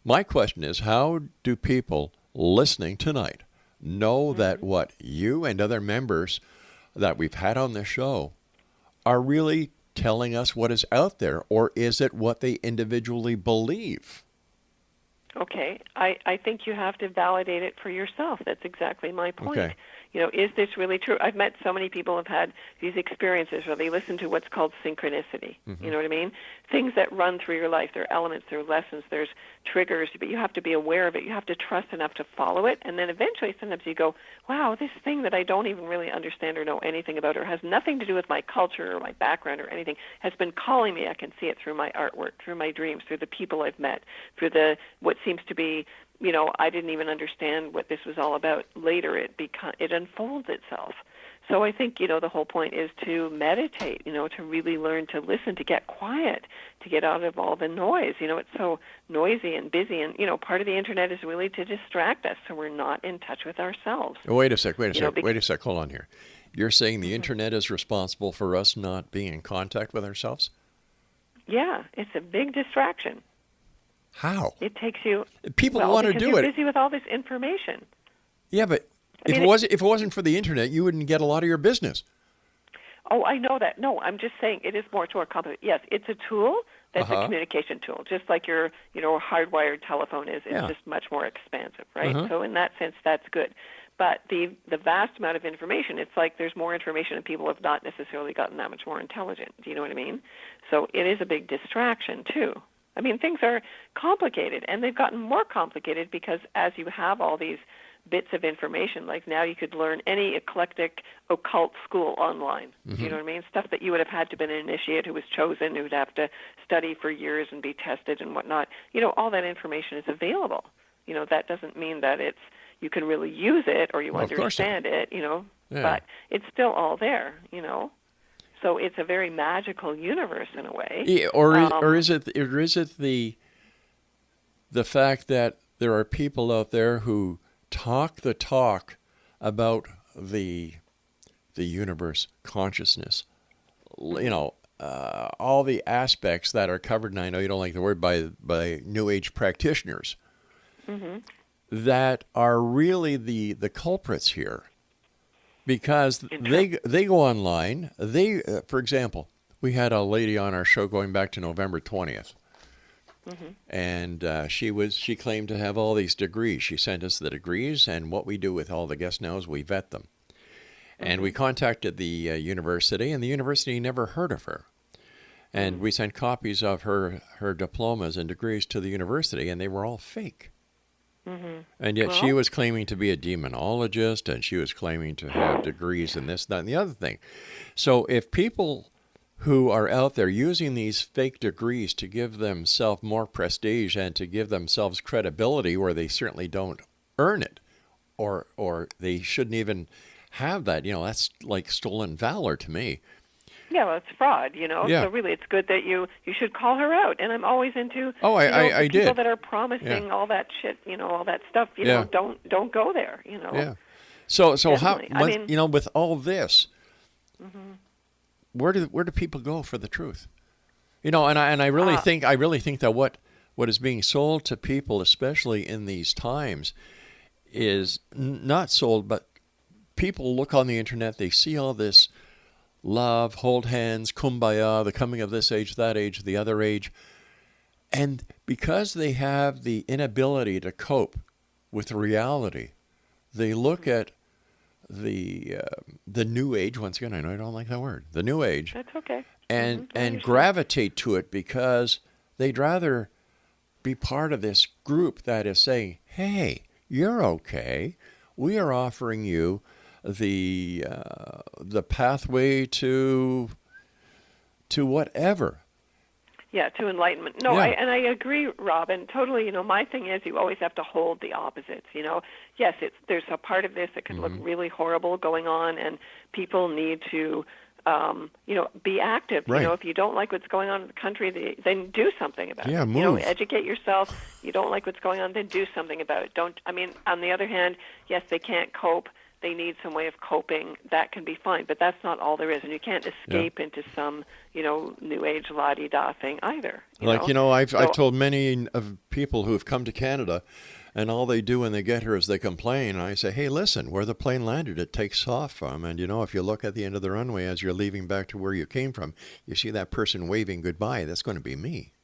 My question is, how do people listening tonight know that what you and other members that we've had on the show are really telling us what is out there, or is it what they individually believe? Okay, I think you have to validate it for yourself. That's exactly my point. Okay. Is this really true? I've met so many people who have had these experiences where they listen to what's called synchronicity. You know what I mean? Things that run through your life. There are elements, there are lessons, there's triggers, but you have to be aware of it. You have to trust enough to follow it. And then eventually sometimes you go, wow, this thing that I don't even really understand or know anything about or has nothing to do with my culture or my background or anything has been calling me. I can see it through my artwork, through my dreams, through the people I've met, through what seems to be, I didn't even understand what this was all about. Later it unfolds itself. So I think, the whole point is to meditate, to really learn to listen, to get quiet, to get out of all the noise. It's so noisy and busy, and, part of the Internet is really to distract us so we're not in touch with ourselves. Wait a sec, hold on here. You're saying the Internet is responsible for us not being in contact with ourselves? Yeah, it's a big distraction. How? It takes you... People want to do it. You're busy with all this information. Yeah, but if it wasn't for the Internet, you wouldn't get a lot of your business. Oh, I know that. No, I'm just saying it is more complicated. Yes, it's a tool that's a communication tool, just like your hardwired telephone is. It's just much more expansive, right? So in that sense, that's good. But the vast amount of information, it's like there's more information and people have not necessarily gotten that much more intelligent. Do you know what I mean? So it is a big distraction, too. I mean, things are complicated, and they've gotten more complicated because as you have all these bits of information, like now you could learn any eclectic occult school online. Do you know what I mean? Stuff that you would have had to been an initiate who was chosen, who would have to study for years and be tested and whatnot. All that information is available. That doesn't mean that you can really use it or you understand it, but it's still all there, So it's a very magical universe in a way. Yeah, or is it the fact that there are people out there who talk the talk about the universe, consciousness, all the aspects that are covered, and I know you don't like the word, by New Age practitioners, that are really the culprits here. Because they go online. For example, we had a lady on our show going back to November 20th. And she claimed to have all these degrees. She sent us the degrees, and what we do with all the guests now is we vet them. And we contacted the university, and the university never heard of her. And we sent copies of her diplomas and degrees to the university, and they were all fake. And yet she was claiming to be a demonologist, and she was claiming to have degrees in this, that, and the other thing. So if people who are out there using these fake degrees to give themselves more prestige and to give themselves credibility where they certainly don't earn it, or they shouldn't even have that, that's like stolen valor to me. Yeah, well, it's fraud, Yeah. So really, it's good that you should call her out. And I'm always into I people did. that are promising all that shit, all that stuff. Don't go there. Yeah. So how? With all this, where do people go for the truth? And I really think that what is being sold to people, especially in these times, is not sold, but people look on the internet, they see all this love, hold hands, kumbaya, the coming of this age, that age, the other age. And because they have the inability to cope with reality, they look at the new age, once again, I know I don't like that word, the new age. That's okay. And gravitate to it because they'd rather be part of this group that is saying, hey, you're okay. We are offering you the pathway to whatever. Yeah, to enlightenment. No, Yeah. I agree, Rob, and totally. My thing is you always have to hold the opposites. Yes, there's a part of this that can look really horrible going on, and people need to, be active. Right. If you don't like what's going on in the country, then do something about it. Yeah, move. Educate yourself. You don't like what's going on, then do something about it. On the other hand, yes, they can't cope. They need some way of coping. That can be fine, but that's not all there is, and you can't escape into some, new age la-di-da thing either. I've told many of people who have come to Canada, and all they do when they get here is they complain. And I say, hey, listen, where the plane landed, it takes off from, and if you look at the end of the runway as you're leaving back to where you came from, you see that person waving goodbye. That's going to be me.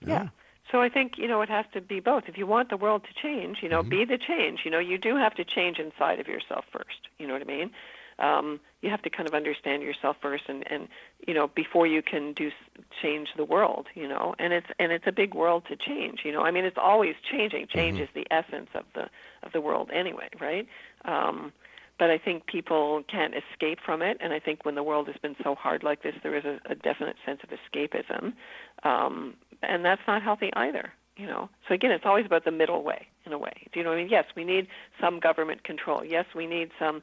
Yeah. So I think, it has to be both. If you want the world to change, be the change. You do have to change inside of yourself first. You know what I mean? You have to kind of understand yourself first and before you can change the world, and it's a big world to change, it's always changing. Change is the essence of the world anyway, right? But I think people can't escape from it, and I think when the world has been so hard like this, there is a definite sense of escapism. And that's not healthy either, So again, it's always about the middle way, in a way. Do you know what I mean? Yes, we need some government control. Yes, we need some,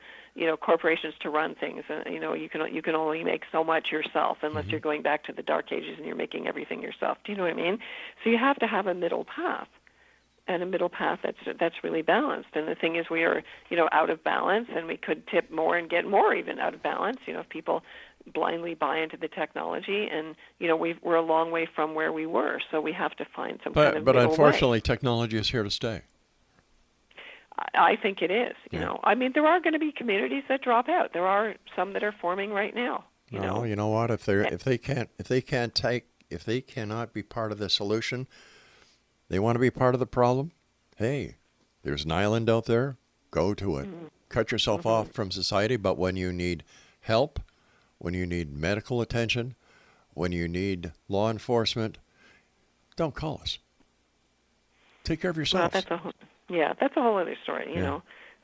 corporations to run things. And, you can only make so much yourself unless you're going back to the dark ages and you're making everything yourself. Do you know what I mean? So you have to have a middle path, and a middle path that's really balanced. And the thing is, we are, out of balance, and we could tip more and get more even out of balance. If people blindly buy into the technology, and we're a long way from where we were, so we have to find some kind of but middle unfortunately way. Technology is here to stay. I think it is. There are going to be communities that drop out. There are some that are forming right now. You know what? If they cannot be part of the solution, they want to be part of the problem. Hey, there's an island out there. Go to it. Cut yourself off from society. But when you need help, when you need medical attention, when you need law enforcement, don't call us. Take care of yourselves. Well, that's a whole other story, you know.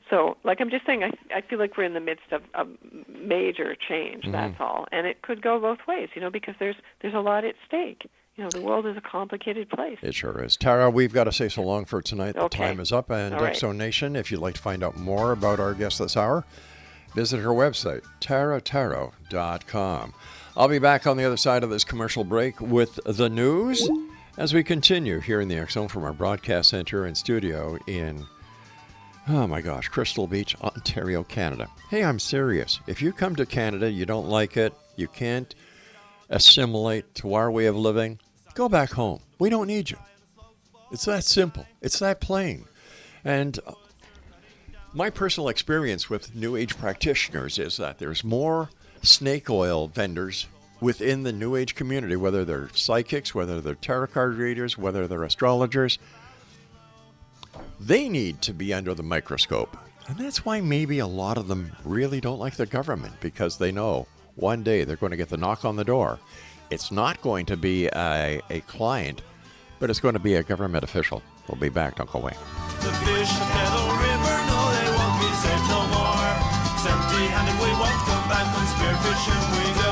So, I'm just saying, I feel like we're in the midst of a major change, that's all. And it could go both ways, because there's a lot at stake. The world is a complicated place. It sure is. Tara, we've got to say so long for tonight. The Okay. time is up. And All right. Exo Nation, if you'd like to find out more about our guest this hour, visit her website, tarataro.com. I'll be back on the other side of this commercial break with the news as we continue here in the X-Zone from our broadcast center and studio in, Crystal Beach, Ontario, Canada. Hey, I'm serious. If you come to Canada, you don't like it, you can't assimilate to our way of living, go back home. We don't need you. It's that simple. It's that plain. And my personal experience with New Age practitioners is that there's more snake oil vendors within the New Age community, whether they're psychics, whether they're tarot card readers, whether they're astrologers, they need to be under the microscope. And that's why maybe a lot of them really don't like the government, because they know one day they're going to get the knock on the door. It's not going to be a client, but it's going to be a government official. We'll be back. Don't go away. The fish of Kettle River, no, they won't be safe no more. 'Cause empty-handed we won't come back when spearfishing we go.